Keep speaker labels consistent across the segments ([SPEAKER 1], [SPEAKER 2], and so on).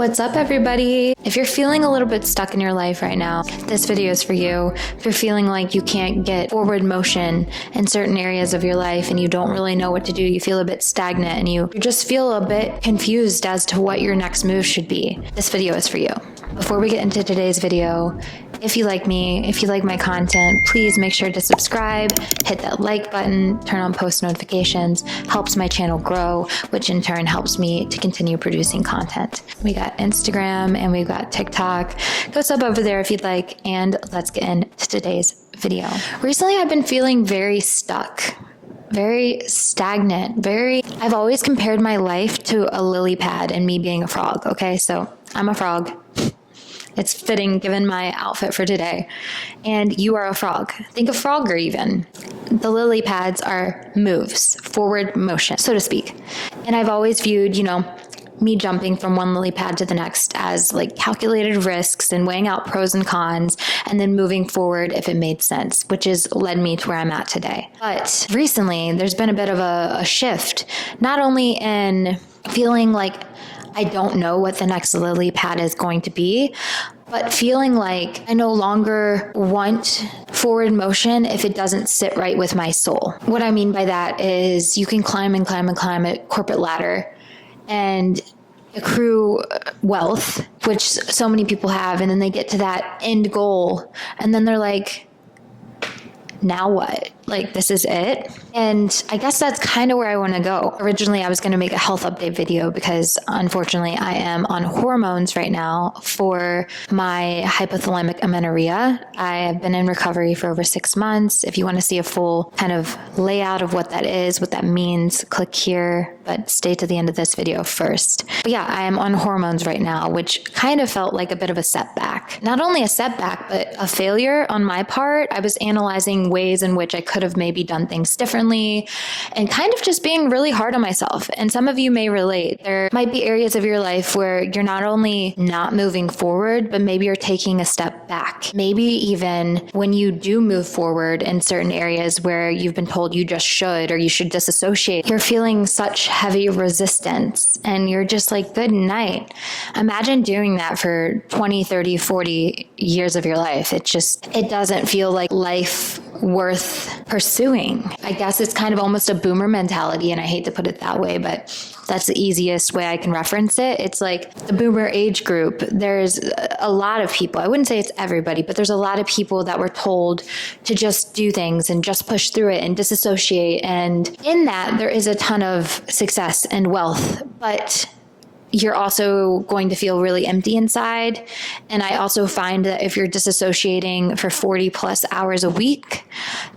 [SPEAKER 1] What's up, everybody? If you're feeling a little bit stuck in your life right now, this video is for you. If you're feeling like you can't get forward motion in certain areas of your life and you don't really know what to do, you feel a bit stagnant and you just feel a bit confused as to what your next move should be, this video is for you. Before we get into today's video, if you like me, if you like my content, please make sure to subscribe, hit that like button, turn on post notifications, helps my channel grow, which in turn helps me to continue producing content. We got Instagram and we've got TikTok. Go sub over there if you'd like, and let's get into today's video. Recently, I've been feeling very stuck, very stagnant, I've always compared my life to a lily pad and me being a frog, okay? So I'm a frog. It's fitting given my outfit for today. And you are a frog. Think of Frogger even. The lily pads are moves, forward motion, so to speak. And I've always viewed, me jumping from one lily pad to the next as like calculated risks and weighing out pros and cons and then moving forward if it made sense, which has led me to where I'm at today. But recently there's been a bit of a shift, not only in feeling like I don't know what the next lily pad is going to be, but feeling like I no longer want forward motion if it doesn't sit right with my soul. What I mean by that is you can climb and climb and climb a corporate ladder and accrue wealth, which so many people have, and then they get to that end goal and then they're like, now what? Like, this is it? And I guess that's kind of where I want to go. Originally, I was going to make a health update video because unfortunately I am on hormones right now for my hypothalamic amenorrhea. I have been in recovery for over 6 months. If you want to see a full kind of layout of what that is, what that means, click here, but stay to the end of this video first. But yeah, I am on hormones right now, which kind of felt like a bit of a setback. Not only a setback, but a failure on my part. I was analyzing ways in which I could have maybe done things differently and kind of just being really hard on myself. And some of you may relate. There might be areas of your life where you're not only not moving forward, but maybe you're taking a step back. Maybe even when you do move forward in certain areas where you've been told you just should or you should disassociate, you're feeling such heavy resistance and you're just like, good night. Imagine doing that for 20, 30, 40 years of your life. It doesn't feel like life worth pursuing. I guess it's kind of almost a boomer mentality, and I hate to put it that way, but that's the easiest way I can reference it. It's like the boomer age group. There's a lot of people, I wouldn't say it's everybody, but there's a lot of people that were told to just do things and just push through it and disassociate. And in that, there is a ton of success and wealth, but you're also going to feel really empty inside. And I also find that if you're disassociating for 40 plus hours a week,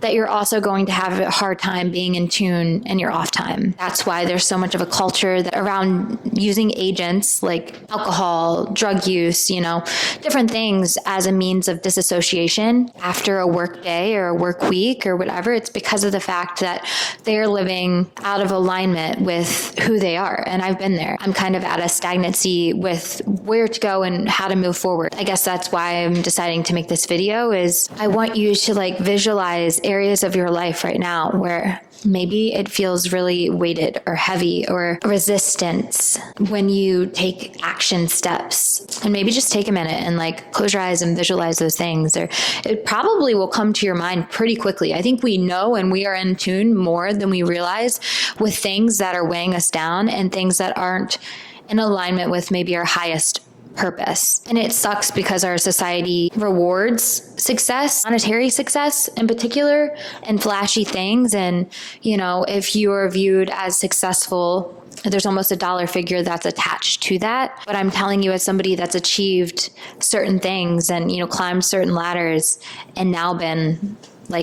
[SPEAKER 1] that you're also going to have a hard time being in tune in your off time. That's why there's so much of a culture that around using agents like alcohol, drug use, different things as a means of disassociation after a work day or a work week or whatever. It's because of the fact that they're living out of alignment with who they are. And I've been there. I'm kind of at a stagnancy with where to go and how to move forward. I guess that's why I'm deciding to make this video is I want you to visualize areas of your life right now where maybe it feels really weighted or heavy or resistance when you take action steps. And maybe just take a minute and close your eyes and visualize those things. Or it probably will come to your mind pretty quickly. I think we know and we are in tune more than we realize with things that are weighing us down and things that aren't in alignment with maybe our highest purpose. And it sucks because our society rewards success, monetary success in particular, and flashy things. And, if you are viewed as successful, there's almost a dollar figure that's attached to that. But I'm telling you, as somebody that's achieved certain things and, climbed certain ladders and now been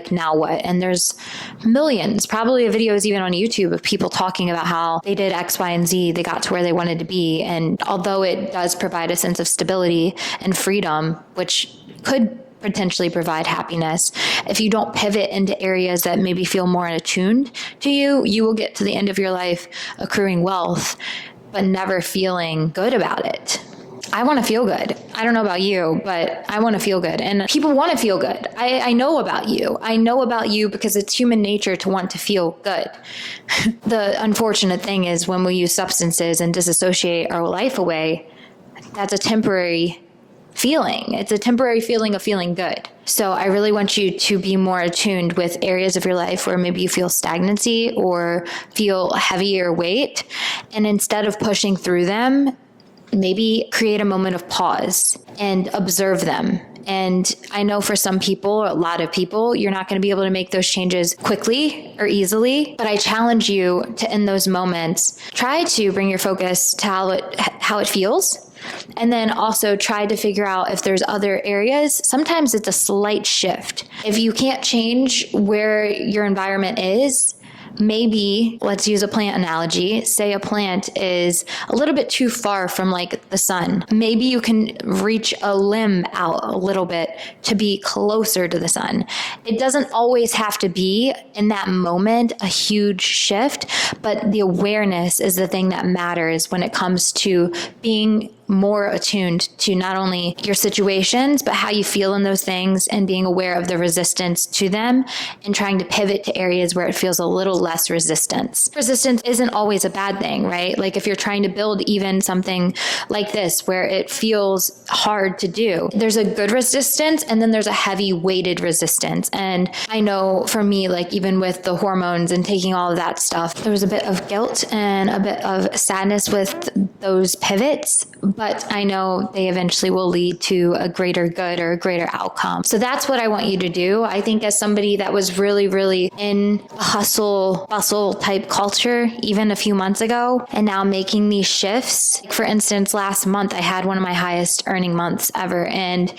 [SPEAKER 1] now what? And there's millions, probably videos even on YouTube of people talking about how they did X, Y, and Z. They got to where they wanted to be. And although it does provide a sense of stability and freedom, which could potentially provide happiness, if you don't pivot into areas that maybe feel more attuned to you, you will get to the end of your life accruing wealth, but never feeling good about it. I want to feel good. I don't know about you, but I want to feel good. And people want to feel good. I know about you. I know about you because it's human nature to want to feel good. The unfortunate thing is when we use substances and disassociate our life away, that's a temporary feeling. It's a temporary feeling of feeling good. So I really want you to be more attuned with areas of your life where maybe you feel stagnancy or feel heavier weight. And instead of pushing through them, maybe create a moment of pause and observe them. And I know for some people, a lot of people, you're not going to be able to make those changes quickly or easily, but I challenge you to, in those moments, try to bring your focus to how it feels. And then also try to figure out if there's other areas. Sometimes it's a slight shift. If you can't change where your environment is, maybe, let's use a plant analogy. Say a plant is a little bit too far from like the sun. Maybe you can reach a limb out a little bit to be closer to the sun. It doesn't always have to be in that moment a huge shift, but the awareness is the thing that matters when it comes to being more attuned to not only your situations, but how you feel in those things and being aware of the resistance to them and trying to pivot to areas where it feels a little less resistance. Resistance isn't always a bad thing, right? Like if you're trying to build even something like this where it feels hard to do, there's a good resistance and then there's a heavy weighted resistance. And I know for me, like even with the hormones and taking all of that stuff, there was a bit of guilt and a bit of sadness with those pivots, but I know they eventually will lead to a greater good or a greater outcome. So that's what I want you to do. I think as somebody that was really, really in a hustle, bustle type culture, even a few months ago, and now making these shifts. For instance, last month, I had one of my highest earning months ever. And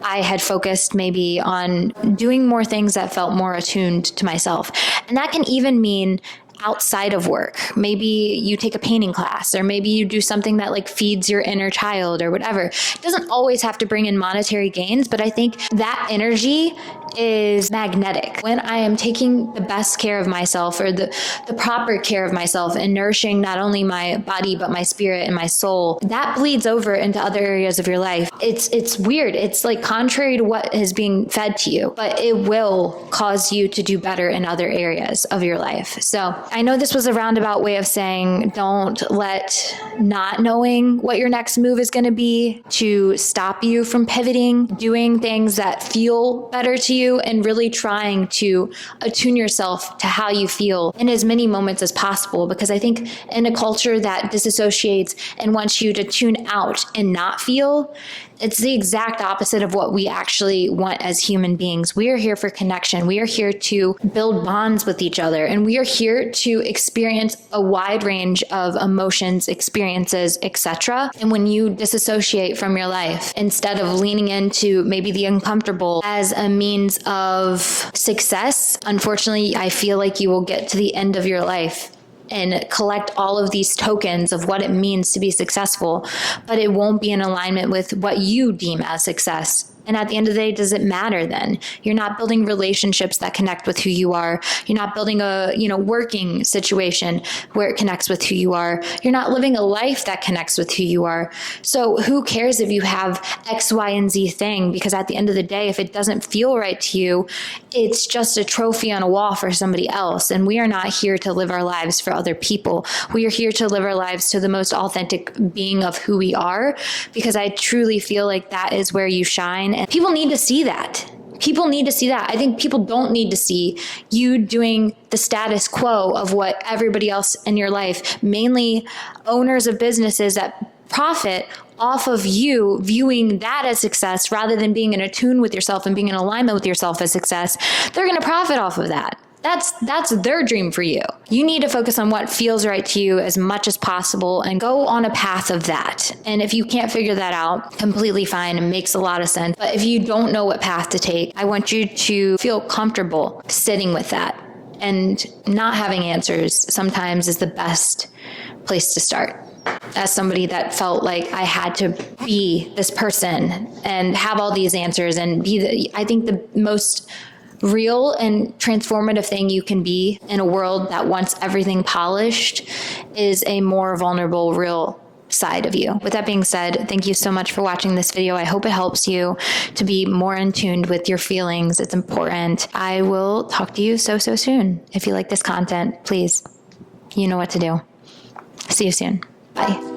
[SPEAKER 1] I had focused maybe on doing more things that felt more attuned to myself. And that can even mean outside of work. Maybe you take a painting class, or maybe you do something that like feeds your inner child or whatever. It doesn't always have to bring in monetary gains, but I think that energy is magnetic. When I am taking the best care of myself, or the proper care of myself, and nourishing not only my body, but my spirit and my soul, that bleeds over into other areas of your life. It's weird. It's like contrary to what is being fed to you, but it will cause you to do better in other areas of your life. So I know this was a roundabout way of saying don't let not knowing what your next move is going to be to stop you from pivoting, doing things that feel better to you, and really trying to attune yourself to how you feel in as many moments as possible. Because I think in a culture that disassociates and wants you to tune out and not feel, it's the exact opposite of what we actually want as human beings. We are here for connection. We are here to build bonds with each other. And we are here to experience a wide range of emotions, experiences, etc. And when you disassociate from your life, instead of leaning into maybe the uncomfortable as a means of success, unfortunately, I feel like you will get to the end of your life and collect all of these tokens of what it means to be successful, but it won't be in alignment with what you deem as success. And at the end of the day, does it matter then? You're not building relationships that connect with who you are. You're not building a, working situation where it connects with who you are. You're not living a life that connects with who you are. So who cares if you have X, Y, and Z thing? Because at the end of the day, if it doesn't feel right to you, it's just a trophy on a wall for somebody else. And we are not here to live our lives for other people. We are here to live our lives to the most authentic being of who we are, because I truly feel like that is where you shine. And people need to see that. People need to see that. I think people don't need to see you doing the status quo of what everybody else in your life, mainly owners of businesses that profit off of you viewing that as success rather than being in attune with yourself and being in alignment with yourself as success. They're going to profit off of that. That's their dream for you. You need to focus on what feels right to you as much as possible and go on a path of that. And if you can't figure that out, completely fine. It makes a lot of sense. But if you don't know what path to take, I want you to feel comfortable sitting with that. And not having answers sometimes is the best place to start. As somebody that felt like I had to be this person and have all these answers and I think the most real and transformative thing you can be in a world that wants everything polished is a more vulnerable, real side of you. With that being said, thank you so much for watching this video. I hope it helps you to be more in tune with your feelings. It's important. I will talk to you so soon. If you like this content, please, you know what to do. See you soon. Bye.